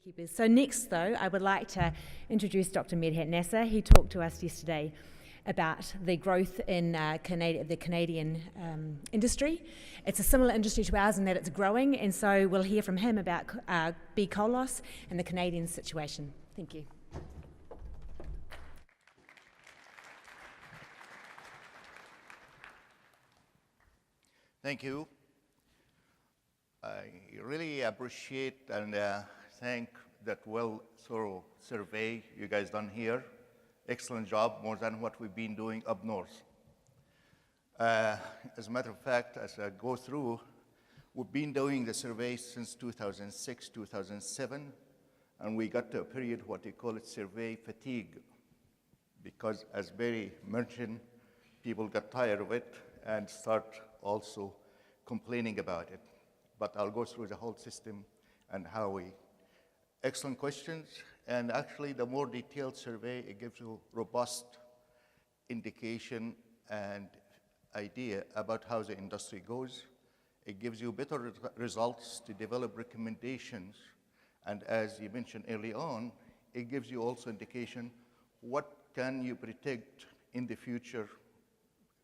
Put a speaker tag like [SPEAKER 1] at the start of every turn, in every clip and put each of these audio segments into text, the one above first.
[SPEAKER 1] beekeepers. So next, though, I would like to introduce Dr. Medhat Nasr. He talked to us yesterday about the growth in the Canadian industry. It's a similar industry to ours in that it's growing, and so we'll hear from him about bee coal loss and the Canadian situation. Thank you.
[SPEAKER 2] Thank you. I really appreciate and thank that thorough survey you guys done here. Excellent job, more than what we've been doing up north. As a matter of fact, as I go through, we've been doing the survey since 2006, 2007, and we got to a period, what they call it, survey fatigue, because as Barry mentioned, people got tired of it and start also complaining about it. But I'll go through the whole system and how we. Excellent questions, and actually the more detailed survey, it gives you robust indication and idea about how the industry goes. It gives you better results to develop recommendations, and as you mentioned early on, it gives you also indication what can you predict in the future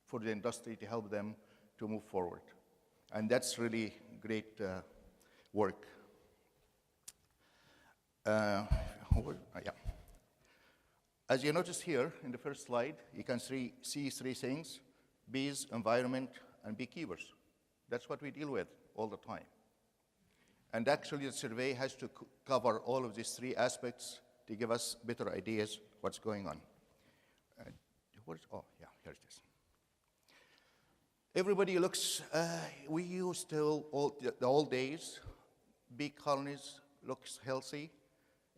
[SPEAKER 2] for the industry to help them to move forward. And that's really great work. Yeah. As you notice here in the first slide, you can see three things: bees, environment, and beekeepers. That's what we deal with all the time. And actually the survey has to cover all of these three aspects to give us better ideas what's going on. Oh, yeah, here it is. Everybody looks, we used to, the old days, bee colonies looks healthy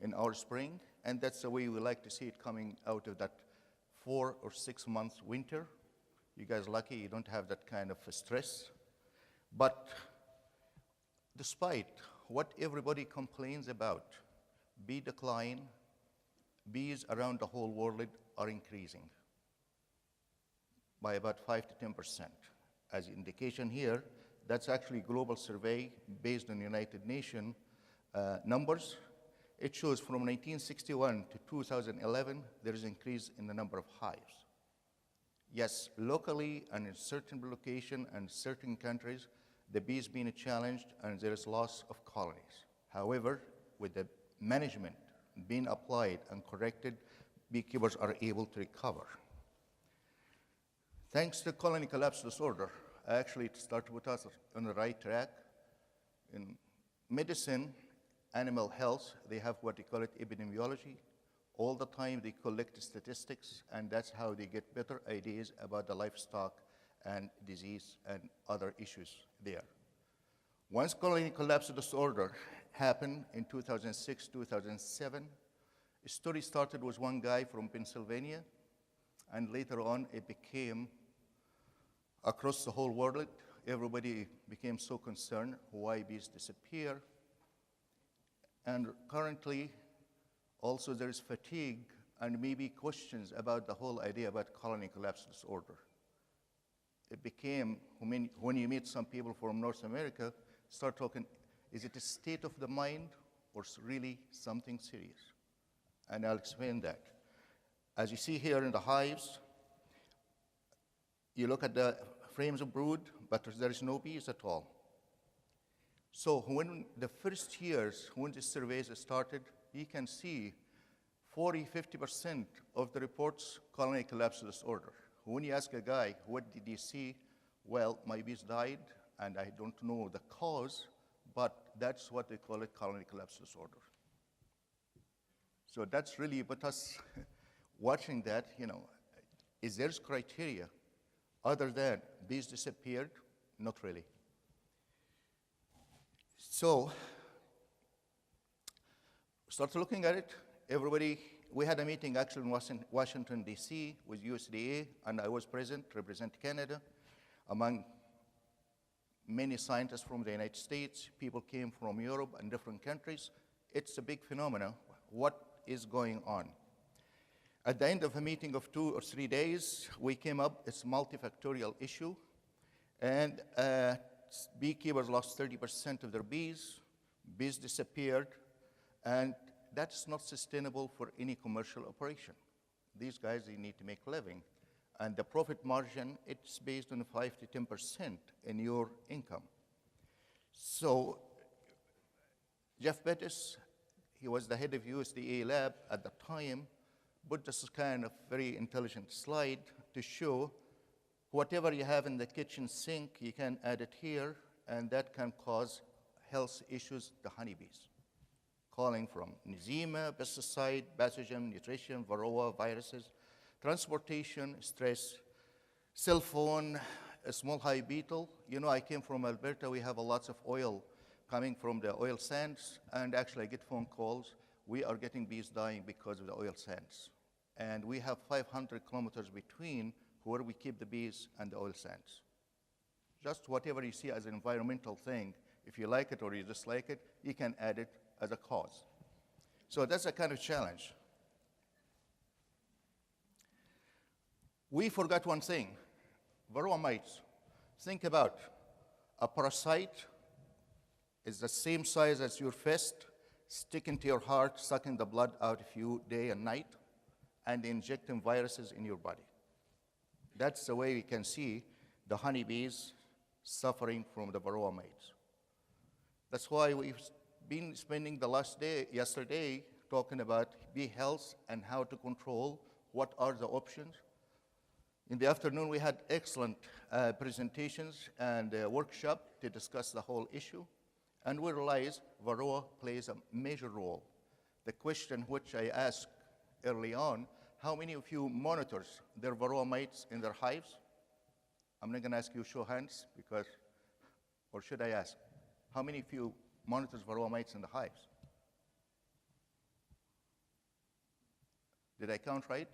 [SPEAKER 2] in our spring, and that's the way we like to see it coming out of that 4 or 6 months winter. You guys lucky you don't have that kind of stress. But despite what everybody complains about, bee decline, bees around the whole world are increasing by about 5 to 10%. As indication here, that's actually a global survey based on United Nations numbers. It shows from 1961 to 2011, there is an increase in the number of hives. Yes, locally and in certain locations and certain countries, the bees being challenged and there is loss of colonies. However, with the management being applied and corrected, beekeepers are able to recover. Thanks to colony collapse disorder, actually it started with us on the right track. In medicine, animal health, they have what they call it epidemiology. All the time they collect statistics, and that's how they get better ideas about the livestock and disease and other issues there. Once colony collapse disorder happened in 2006, 2007, a story started with one guy from Pennsylvania, and later on it became across the whole world. Everybody became so concerned why bees disappear. And currently, also there is fatigue and maybe questions about the whole idea about colony collapse disorder. It became, when you meet some people from North America, start talking, is it a state of the mind or really something serious? And I'll explain that. As you see here in the hives, you look at the frames of brood, but there is no bees at all. So when the first years, when the surveys started, you can see 40–50% of the reports colony collapse disorder. When you ask a guy, what did you see? Well, my bees died, and I don't know the cause, but that's what they call it, colony collapse disorder. So that's really, but us watching that, is there criteria other than bees disappeared? Not really. So, start looking at it. Everybody, we had a meeting actually in Washington, D.C. with USDA, and I was present, represent Canada, among many scientists from the United States. People came from Europe and different countries. It's a big phenomenon. What is going on? At the end of a meeting of 2 or 3 days, we came up, it's a multifactorial issue, and beekeepers lost 30% of their bees disappeared, And that's not sustainable for any commercial operation. These guys, they need to make a living. And the profit margin, it's based on 5 to 10% in your income. So Jeff Bettis, he was the head of USDA lab at the time, put this kind of very intelligent slide to show whatever you have in the kitchen sink, you can add it here, and that can cause health issues to honeybees, calling from eczema, pesticide, pathogen, nutrition, varroa, viruses, transportation, stress, cell phone, a small hive beetle. You know, I came from Alberta. We have a lots of oil coming from the oil sands, and actually I get phone calls. We are getting bees dying because of the oil sands. And we have 500 kilometers between where we keep the bees and the oil sands. Just whatever you see as an environmental thing, if you like it or you dislike it, you can add it as a cause. So that's a kind of challenge. We forgot one thing, varroa mites. Think about a parasite is the same size as your fist, sticking to your heart, sucking the blood out of you day and night, and injecting viruses in your body. That's the way we can see the honeybees suffering from the varroa mites. That's why we've been spending the yesterday, talking about bee health and how to control, what are the options. In the afternoon, we had excellent presentations and a workshop to discuss the whole issue. And we realized varroa plays a major role. The question which I asked early on, how many of you monitors their varroa mites in their hives? I'm not going to ask you show hands because, or should I ask, how many of you monitors varroa mites in the hives? Did I count right?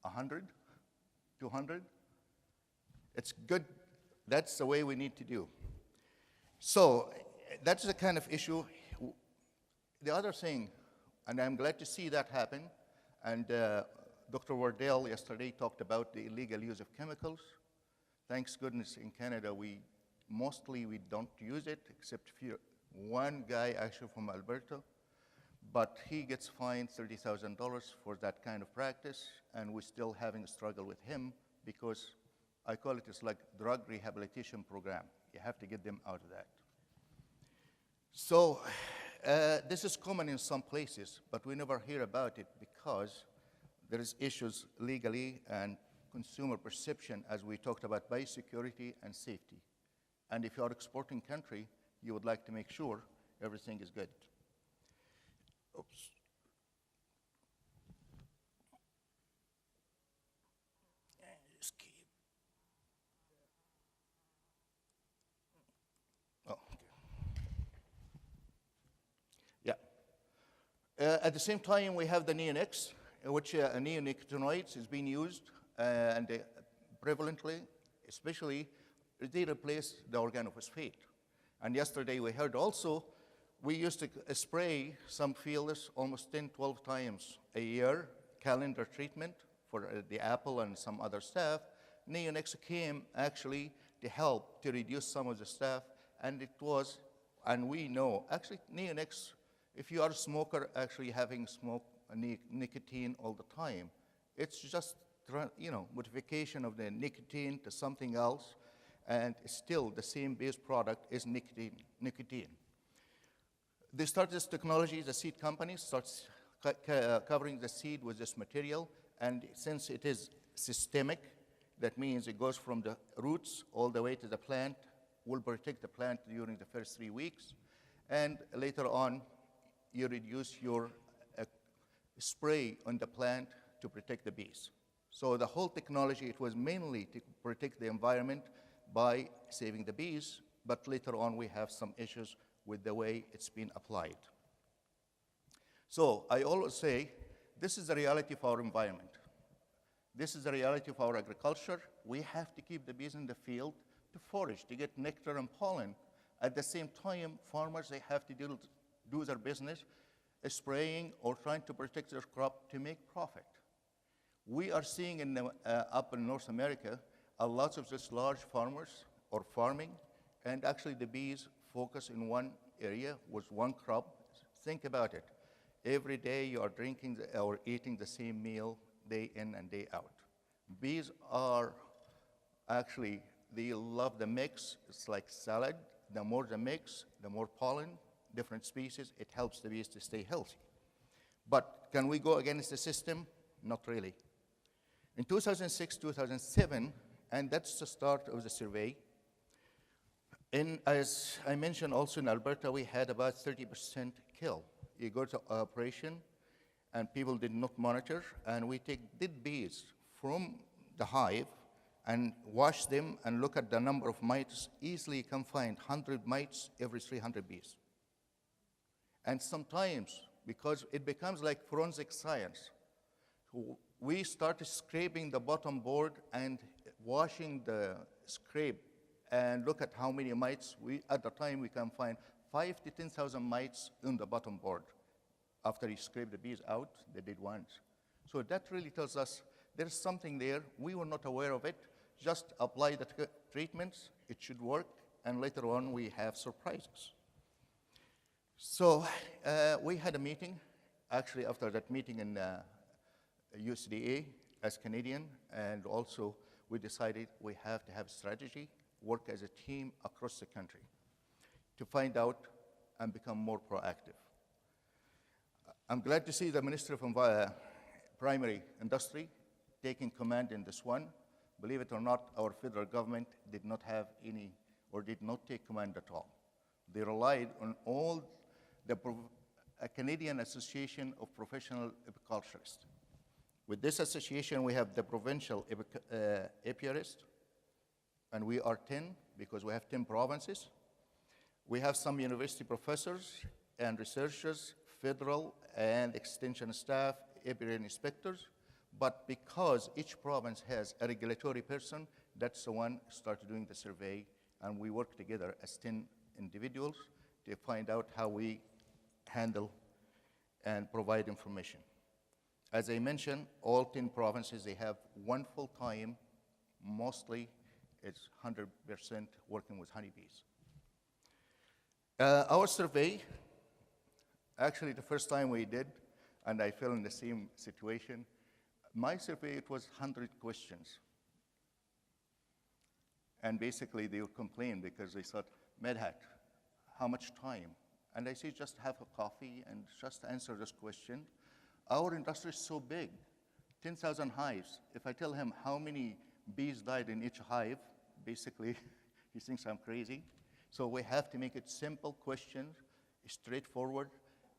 [SPEAKER 2] 100? 200? It's good. That's the way we need to do. So that's the kind of issue. The other thing, and I'm glad to see that happen, and Dr. Wardell yesterday talked about the illegal use of chemicals. Thanks goodness in Canada, we don't use it, except one guy actually from Alberta, but he gets fined $30,000 for that kind of practice, and we're still having a struggle with him because I call it, it's like drug rehabilitation program. You have to get them out of that. So this is common in some places, but we never hear about it because there is issues legally and consumer perception, as we talked about, biosecurity and safety. And if you are exporting country, you would like to make sure everything is good. Oops. Escape. Oh, okay. Yeah. At the same time, we have the neonics, which neonicotinoids is being used and prevalently, especially they replace the organophosphate. And yesterday we heard also, we used to spray some fielders almost 10, 12 times a year, calendar treatment for the apple and some other stuff. Neonics came actually to help to reduce some of the stuff, and it was, and we know, actually neonics, if you are a smoker actually having smoke nicotine all the time, it's just, modification of the nicotine to something else, and still the same base product is nicotine. They start this technology, the seed company starts covering the seed with this material, and since it is systemic, that means it goes from the roots all the way to the plant, will protect the plant during the first 3 weeks, and later on, you reduce your spray on the plant to protect the bees. So the whole technology, it was mainly to protect the environment by saving the bees, but later on we have some issues with the way it's been applied. So I always say, this is the reality of our environment. This is the reality of our agriculture. We have to keep the bees in the field to forage, to get nectar and pollen. At the same time, farmers, they have to do their business, spraying or trying to protect their crop to make profit. We are seeing up in North America, a lot of just large farmers or farming, and actually the bees focus in one area with one crop, Think about it. Every day you are drinking or eating the same meal day in and day out. Bees are actually, they love the mix. It's like salad. The more the mix, the more pollen, different species, it helps the bees to stay healthy. But can we go against the system? Not really. In 2006, 2007, and that's the start of the survey, as I mentioned also in Alberta, we had about 30% kill. You go to operation, and people did not monitor, and we take dead bees from the hive and wash them and look at the number of mites. Easily you can find 100 mites every 300 bees. And sometimes, because it becomes like forensic science, we started scraping the bottom board and washing the scrape and look at how many mites. At the time, we can find 5 to 10,000 mites on the bottom board. After you scrape the bees out, the dead ones. So that really tells us there's something there. We were not aware of it. Just apply the treatments. It should work. And later on, we have surprises. So we had a meeting, actually after that meeting in USDA as Canadian, and also we decided we have to have a strategy, work as a team across the country to find out and become more proactive. I'm glad to see the Minister of Primary Industry taking command in this one. Believe it or not, our federal government did not have any or did not take command at all. They relied on all the Canadian Association of Professional Apiculturists. With this association, we have the provincial apiarists, and we are 10 because we have 10 provinces. We have some university professors and researchers, federal and extension staff, apiary inspectors, but because each province has a regulatory person, that's the one started doing the survey, and we work together as 10 individuals to find out how we handle and provide information. As I mentioned, all 10 provinces, they have one full-time, mostly it's 100% working with honeybees. Our survey, actually the first time we did, and I fell in the same situation, my survey, it was 100 questions. And basically they would complain because they thought, Medhat, how much time? And I say, just have a coffee and just answer this question. Our industry is so big, 10,000 hives. If I tell him how many bees died in each hive, basically he thinks I'm crazy. So we have to make it simple questions, straightforward,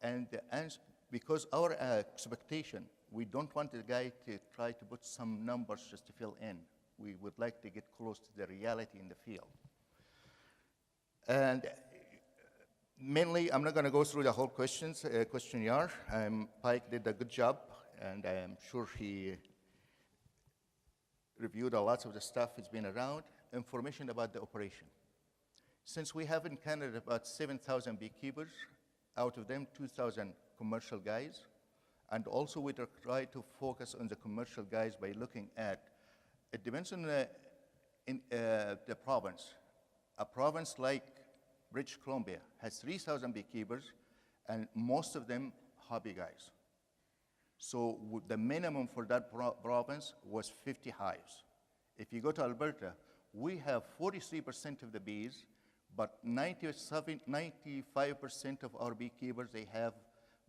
[SPEAKER 2] and the answer, because our expectation, we don't want the guy to try to put some numbers just to fill in. We would like to get close to the reality in the field. And mainly, I'm not going to go through the whole questionnaire. Pike did a good job, and I'm sure he reviewed a lot of the stuff that's been around. Information about the operation. Since we have in Canada about 7,000 beekeepers, out of them 2,000 commercial guys, and also we try to focus on the commercial guys by looking at, it depends on the province. A province like British Columbia has 3,000 beekeepers, and most of them hobby guys. So the minimum for that province was 50 hives. If you go to Alberta, we have 43% of the bees, but 95% of our beekeepers, they have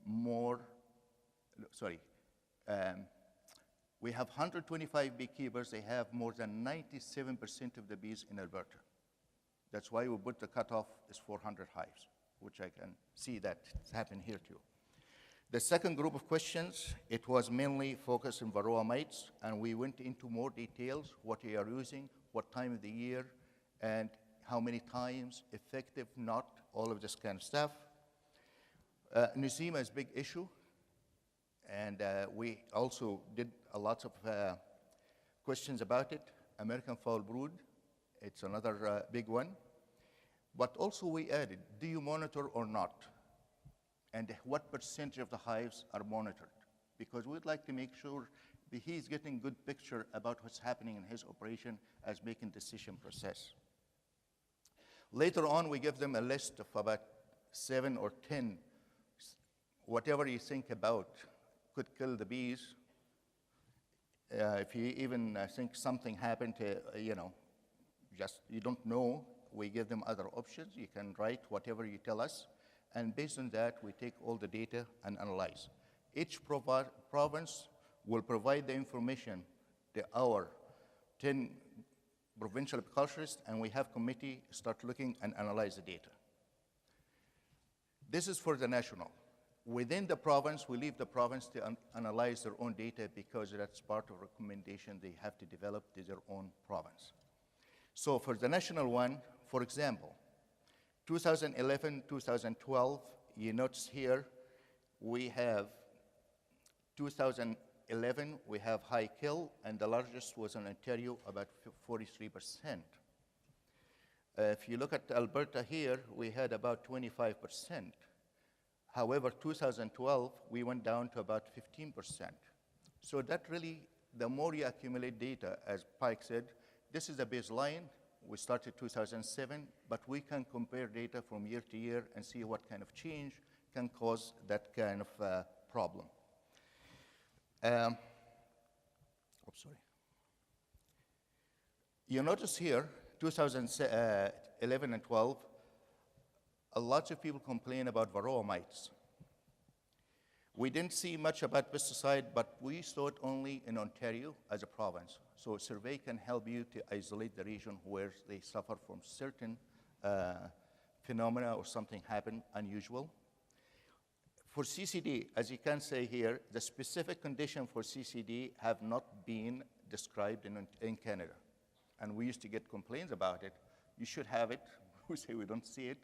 [SPEAKER 2] more, we have 125 beekeepers, they have more than 97% of the bees in Alberta. That's why we put the cutoff is 400 hives, which I can see that it's happened here too. The second group of questions, it was mainly focused on varroa mites, and we went into more details, what we are using, what time of the year, and how many times, effective, not, all of this kind of stuff. Nosema is a big issue, and we also did a lot of questions about it. American foul brood, it's another big one. But also we added, do you monitor or not? And what percentage of the hives are monitored? Because we'd like to make sure that he's getting good picture about what's happening in his operation as making decision process. Later on, we give them a list of about 7 or 10 whatever you think about could kill the bees. If you even think something happened to, just you don't know, we give them other options. You can write whatever you tell us, and based on that, we take all the data and analyze. Each province will provide the information to our 10 provincial apiculturists, and we have committee start looking and analyze the data. This is for the national. Within the province, we leave the province to analyze their own data because that's part of recommendation they have to develop to their own province. So for the national one, for example, 2011, 2012, you notice here, we have 2011, we have high kill, and the largest was in Ontario, about 43%. If you look at Alberta here, we had about 25%. However, 2012, we went down to about 15%. So that really, the more you accumulate data, as Pike said, this is a baseline. We started 2007, but we can compare data from year to year and see what kind of change can cause that kind of problem. Oops, sorry. You notice here, 2011 and 12, a lot of people complain about varroa mites. We didn't see much about pesticide, but we saw it only in Ontario as a province. So a survey can help you to isolate the region where they suffer from certain phenomena or something happened unusual. For CCD, as you can say here, the specific condition for CCD have not been described in Canada. And we used to get complaints about it. You should have it. We say we don't see it.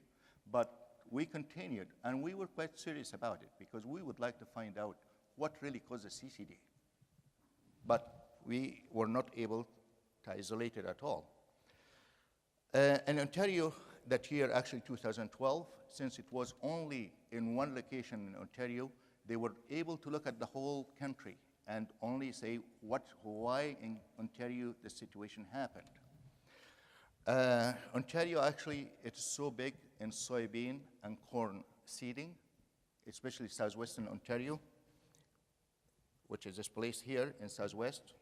[SPEAKER 2] But we continued, and we were quite serious about it because we would like to find out what really causes CCD. But we were not able to isolate it at all. In Ontario, that year, actually 2012, since it was only in one location in Ontario, they were able to look at the whole country and only say why in Ontario the situation happened. Ontario, actually, it's so big in soybean and corn seeding, especially southwestern Ontario, which is this place here in southwest.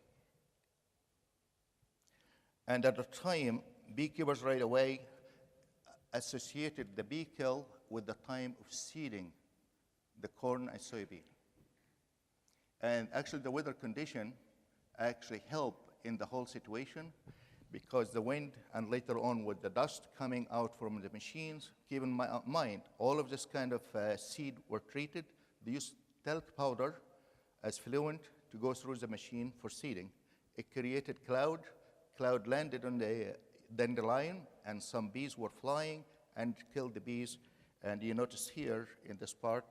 [SPEAKER 2] And at the time, beekeepers right away associated the bee kill with the time of seeding the corn and soybean. And actually, the weather condition actually helped in the whole situation because the wind and later on with the dust coming out from the machines, keep in mind, all of this kind of seed were treated. They used talc powder as fluent to go through the machine for seeding. It created cloud. Cloud landed on the dandelion, and some bees were flying and killed the bees. And you notice here in this part,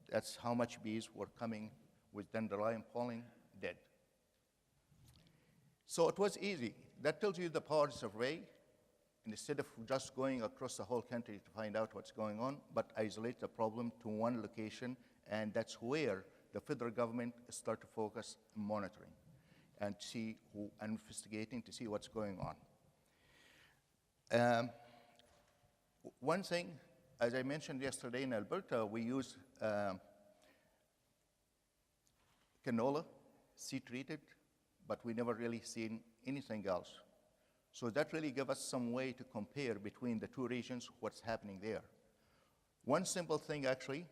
[SPEAKER 2] that's how much bees were coming with dandelion pollen dead. So it was easy. That tells you the power of survey, instead of just going across the whole country to find out what's going on, but isolate the problem to one location, and that's where the federal government start to focus on monitoring and see and investigating to see what's going on. One thing, as I mentioned yesterday in Alberta, we use canola, seed treated, but we never really seen anything else. So that really gave us some way to compare between the two regions, what's happening there. One simple thing actually,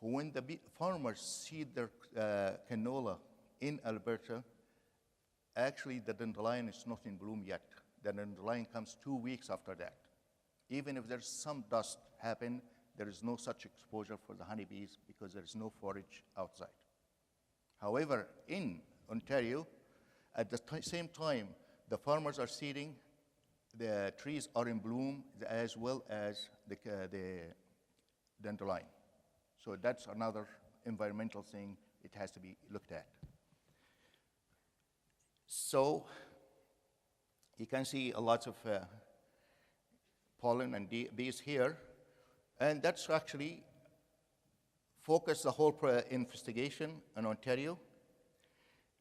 [SPEAKER 2] when the farmers seed their canola in Alberta, actually the dandelion is not in bloom yet. The dandelion comes 2 weeks after that. Even if there's some dust happen, there is no such exposure for the honeybees because there is no forage outside. However, in Ontario, at the same time, the farmers are seeding, the trees are in bloom, as well as the dandelion. So that's another environmental thing it has to be looked at. So you can see a lot of pollen and bees here, and that's actually focused the whole investigation in Ontario.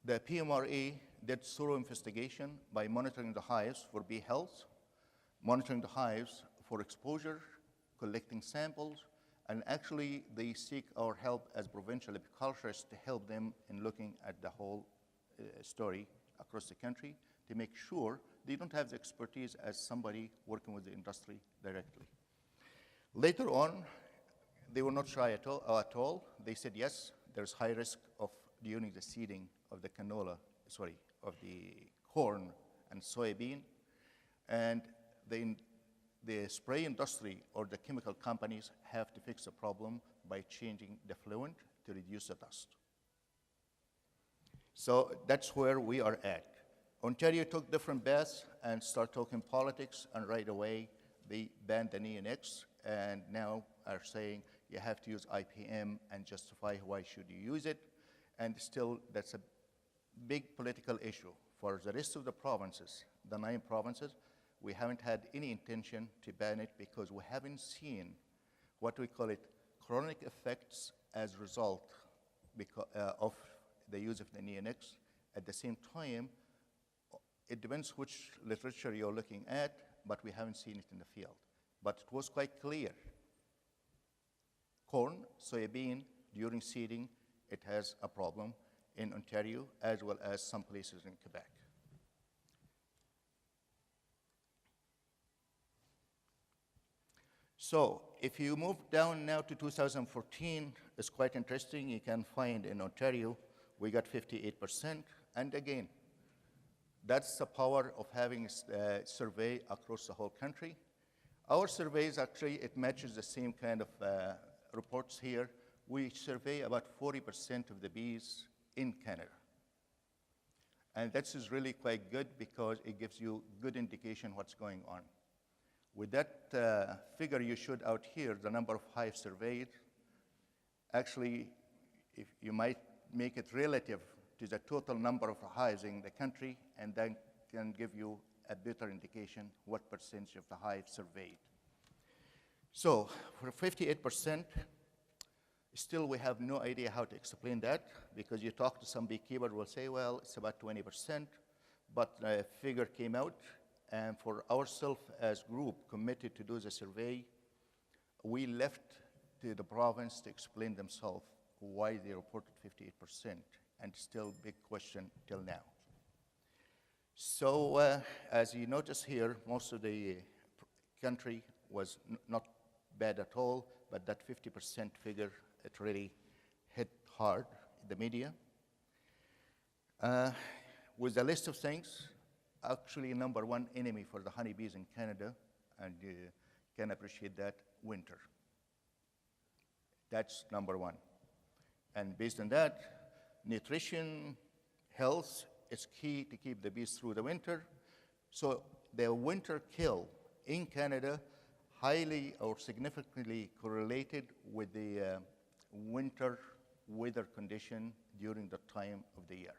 [SPEAKER 2] The PMRA did thorough investigation by monitoring the hives for bee health, monitoring the hives for exposure, collecting samples, And actually, they seek our help as provincial apiculturists to help them in looking at the whole story across the country to make sure they don't have the expertise as somebody working with the industry directly. Later on, they were not shy at all. They said, yes, there's high risk of during the seeding of the of the corn and soybean. And the spray industry or the chemical companies have to fix the problem by changing the fluent to reduce the dust. So that's where we are at. Ontario took different paths and started talking politics, and right away they banned the neonics, and now are saying you have to use IPM and justify why should you use it. And still, that's a big political issue. For the rest of the provinces, the 9 provinces, we haven't had any intention to ban it because we haven't seen what we call it chronic effects as a result of the use of the neonics. At the same time, it depends which literature you're looking at, but we haven't seen it in the field. But it was quite clear. Corn, soybean, during seeding, it has a problem in Ontario as well as some places in Quebec. So if you move down now to 2014, it's quite interesting. You can find in Ontario, we got 58%. And again, that's the power of having a survey across the whole country. Our surveys, actually, it matches the same kind of reports here. We survey about 40% of the bees in Canada. And that is really quite good because it gives you good indication what's going on. With that figure you showed out here, the number of hives surveyed, actually, if you might make it relative to the total number of hives in the country, and then can give you a better indication what percentage of the hives surveyed. So for 58%, still we have no idea how to explain that, because you talk to some beekeeper will say, well, it's about 20%, but a figure came out, and for ourselves as group committed to do the survey, we left to the province to explain themselves why they reported 58%, and still big question till now. So as you notice here, most of the country was not bad at all, but that 50% figure, it really hit hard in the media. With the list of things, actually number 1 enemy for the honeybees in Canada, and you can appreciate that, winter. That's number 1. And based on that, nutrition, health is key to keep the bees through the winter. So the winter kill in Canada highly or significantly correlated with the winter weather condition during the time of the year.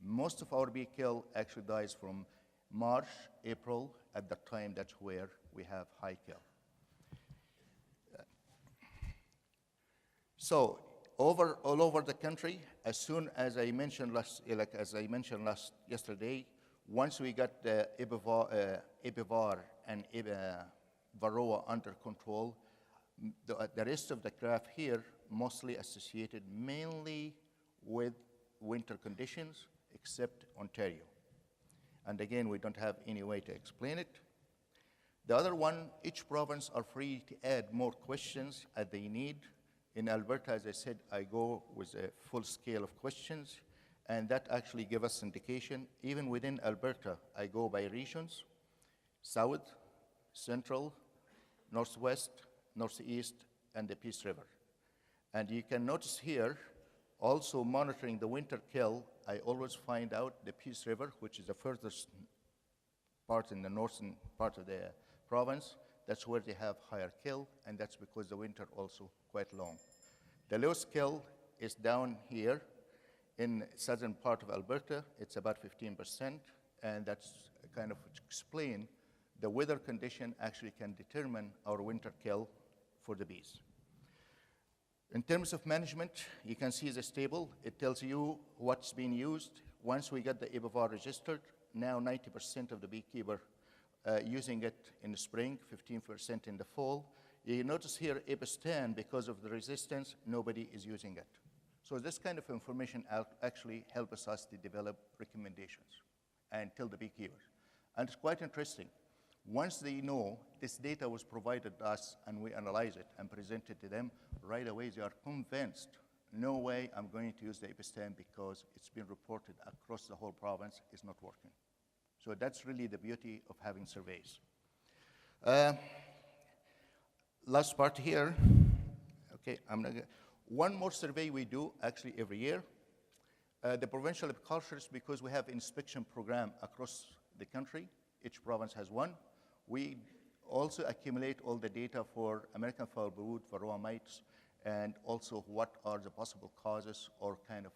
[SPEAKER 2] Most of our bee kill actually dies from March, April. At that time, that's where we have high kill. So all over the country, as soon as I mentioned yesterday, once we got the Epivar and Varroa under control, the rest of the graph here mostly associated mainly with winter conditions, except Ontario. And again, we don't have any way to explain it. The other one, each province are free to add more questions as they need. In Alberta, as I said, I go with a full scale of questions, and that actually gives us indication. Even within Alberta, I go by regions: South, Central, Northwest, Northeast, and the Peace River. And you can notice here, also monitoring the winter kill, I always find out the Peace River, which is the furthest part in the northern part of the province. That's where they have higher kill, and that's because the winter also quite long. The lowest kill is down here in southern part of Alberta. It's about 15%, and that's kind of explain the weather condition actually can determine our winter kill for the bees. In terms of management, you can see this table. It tells you what's being used. Once we get the Epivar registered, now 90% of the beekeeper using it in the spring, 15% in the fall. You notice here Epistan, because of the resistance, nobody is using it. So this kind of information actually helps us to develop recommendations and tell the beekeepers. And it's quite interesting. Once they know this data was provided to us and we analyze it and present it to them, right away they are convinced, no way I'm going to use the Epistan because it's been reported across the whole province, it's not working. So that's really the beauty of having surveys. Last part here, okay, one more survey we do actually every year. The provincial apiculturists, because we have inspection program across the country, each province has one. We also accumulate all the data for American foul brood, varroa mites, and also what are the possible causes or kind of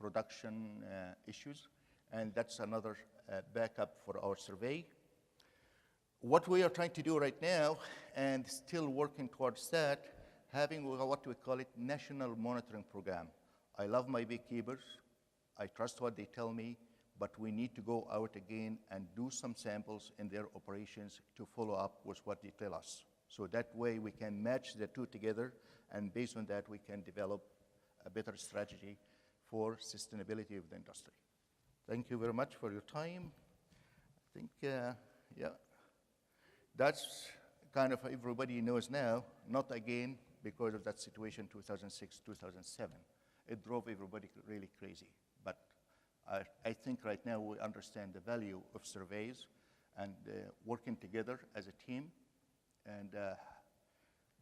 [SPEAKER 2] production issues. And that's another backup for our survey. What we are trying to do right now, and still working towards that, having what we call it national monitoring program. I love my beekeepers. I trust what they tell me, but we need to go out again and do some samples in their operations to follow up with what they tell us. So that way we can match the two together, and based on that we can develop a better strategy for sustainability of the industry. Thank you very much for your time. I think, yeah, that's kind of everybody knows now, not again because of that situation 2006, 2007. It drove everybody really crazy. But I think right now we understand the value of surveys and working together as a team, and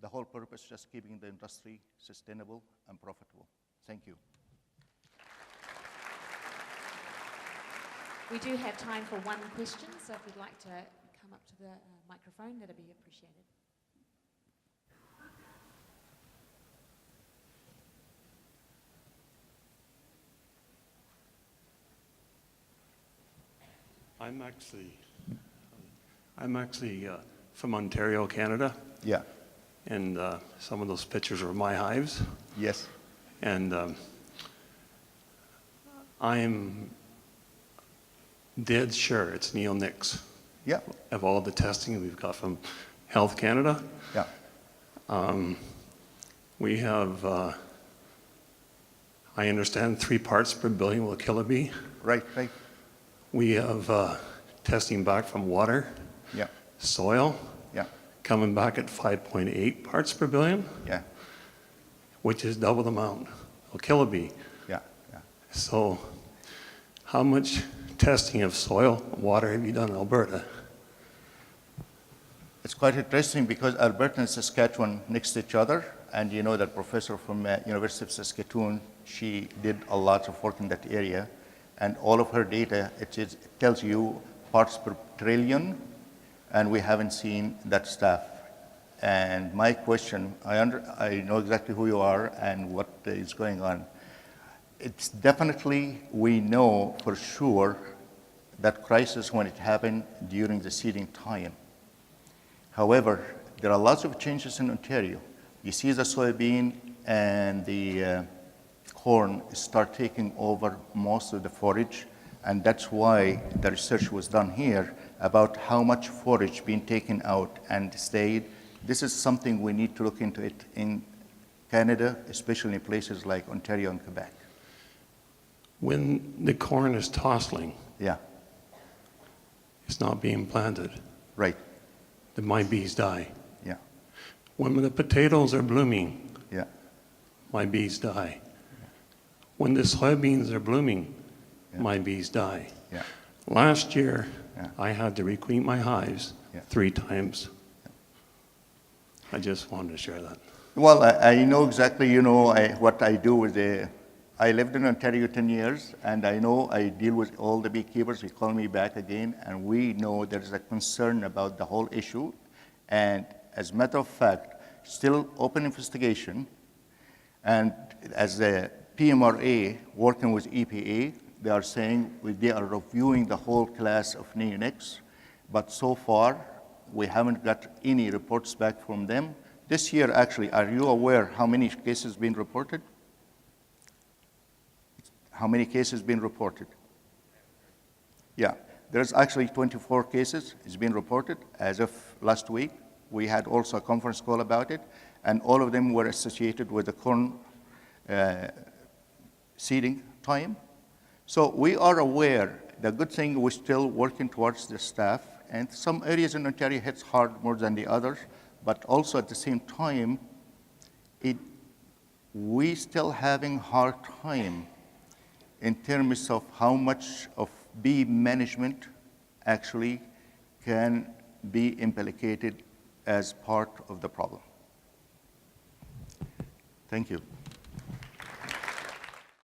[SPEAKER 2] the whole purpose just keeping the industry sustainable and profitable. Thank you.
[SPEAKER 1] We do have time for one question, so if you'd like to come up to the microphone, that'd be appreciated.
[SPEAKER 3] I'm actually from Ontario, Canada.
[SPEAKER 2] Yeah.
[SPEAKER 3] And some of those pictures are my hives.
[SPEAKER 2] Yes.
[SPEAKER 3] And I'm dead sure it's neonics.
[SPEAKER 2] Yeah.
[SPEAKER 3] Of all the testing we've got from Health Canada.
[SPEAKER 2] Yeah.
[SPEAKER 3] We have, I understand, 3 parts per billion will kill a bee.
[SPEAKER 2] Right, right.
[SPEAKER 3] We have testing back from water,
[SPEAKER 2] Yeah.
[SPEAKER 3] soil,
[SPEAKER 2] Yeah.
[SPEAKER 3] coming back at 5.8 parts per billion,
[SPEAKER 2] Yeah.
[SPEAKER 3] which is double the amount will kill a bee.
[SPEAKER 2] Yeah. Yeah.
[SPEAKER 3] So how much testing of soil and water have you done in Alberta?
[SPEAKER 2] It's quite interesting because Alberta and Saskatchewan next to each other, and you know that professor from University of Saskatoon, she did a lot of work in that area, and all of her data, it tells you parts per trillion, and we haven't seen that stuff. And my question, I know exactly who you are and what is going on. It's definitely, we know for sure that crisis when it happened during the seeding time. However, there are lots of changes in Ontario. You see the soybean and the corn start taking over most of the forage, and that's why the research was done here about how much forage being taken out and stayed. This is something we need to look into it in Canada, especially in places like Ontario and Quebec.
[SPEAKER 3] When the corn is tossling,
[SPEAKER 2] Yeah,
[SPEAKER 3] it's not being planted,
[SPEAKER 2] right,
[SPEAKER 3] then my bees die.
[SPEAKER 2] yeah,
[SPEAKER 3] When the potatoes are blooming,
[SPEAKER 2] yeah,
[SPEAKER 3] my bees die. When the soybeans are blooming,
[SPEAKER 2] Yeah.
[SPEAKER 3] my bees die.
[SPEAKER 2] yeah,
[SPEAKER 3] Last year,
[SPEAKER 2] Yeah.
[SPEAKER 3] I had to requeen my hives
[SPEAKER 2] Yeah.
[SPEAKER 3] 3 times. I just wanted to share that.
[SPEAKER 2] Well, I know exactly, you know, what I do with I lived in Ontario 10 years, and I know I deal with all the beekeepers. They call me back again, and we know there's a concern about the whole issue. And as a matter of fact, still open investigation. And as the PMRA working with EPA, they are saying they are reviewing the whole class of neonics. But so far, we haven't got any reports back from them. This year, actually, are you aware how many cases been reported? How many cases been reported? Yeah, there's actually 24 cases. It's been reported as of last week. We had also a conference call about it, and all of them were associated with the corn seeding time. So we are aware. The good thing, we're still working towards the staff, and some areas in Ontario hits hard more than the others, but also at the same time, we still having hard time in terms of how much of bee management actually can be implicated as part of the problem. Thank you.